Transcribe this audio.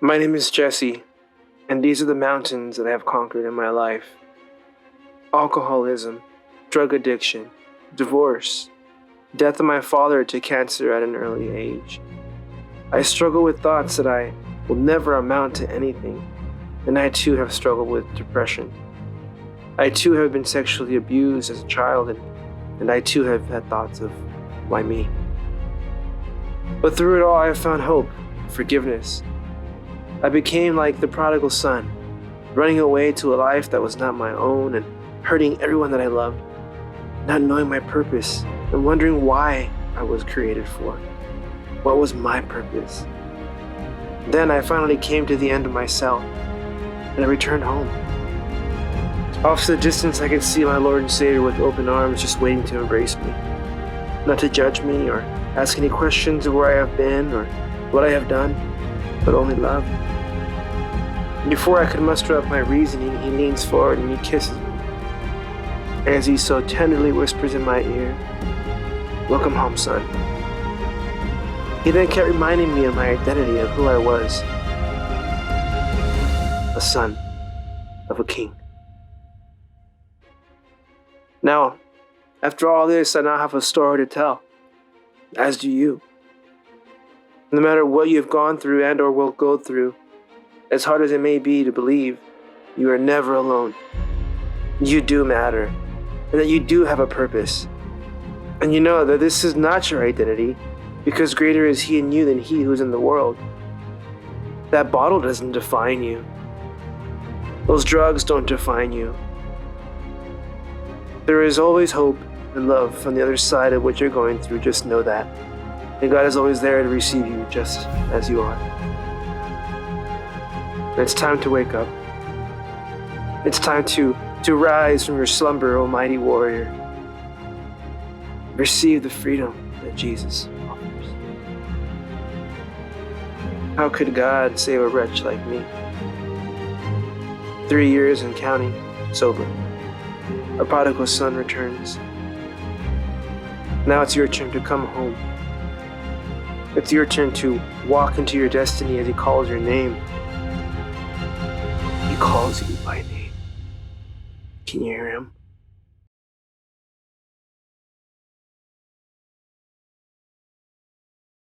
My name is Jesse, and these are the mountains that I have conquered in my life. Alcoholism, drug addiction, divorce, death of my father to cancer at an early age. I struggle with thoughts that I will never amount to anything, and I too have struggled with depression. I too have been sexually abused as a child, and I too have had thoughts of, why me? But through it all, I have found hope, forgiveness. I became like the prodigal son, running away to a life that was not my own and hurting everyone that I loved, not knowing my purpose and wondering why I was created for. What was my purpose? Then I finally came to the end of myself, and I returned home. Off to the distance, I could see my Lord and Savior with open arms just waiting to embrace me, not to judge me or ask any questions of where I have been or what I have done, but only love. Before I could muster up my reasoning, he leans forward and he kisses me. As he so tenderly whispers in my ear, "Welcome home, son." He then kept reminding me of my identity, of who I was. A son of a king. Now, after all this, I now have a story to tell, as do you. No matter what you've gone through and or will go through, as hard as it may be to believe, you are never alone. You do matter, and that you do have a purpose. And you know that this is not your identity, because greater is he in you than he who's in the world. That bottle doesn't define you. Those drugs don't define you. There is always hope and love on the other side of what you're going through, just know that. And God is always there to receive you just as you are. And it's time to wake up. It's time to rise from your slumber, O mighty warrior. Receive the freedom that Jesus offers. How could God save a wretch like me? 3 years and counting, sober. A prodigal son returns. Now it's your turn to come home. It's your turn to walk into your destiny as he calls your name. He calls you by name. Can you hear him?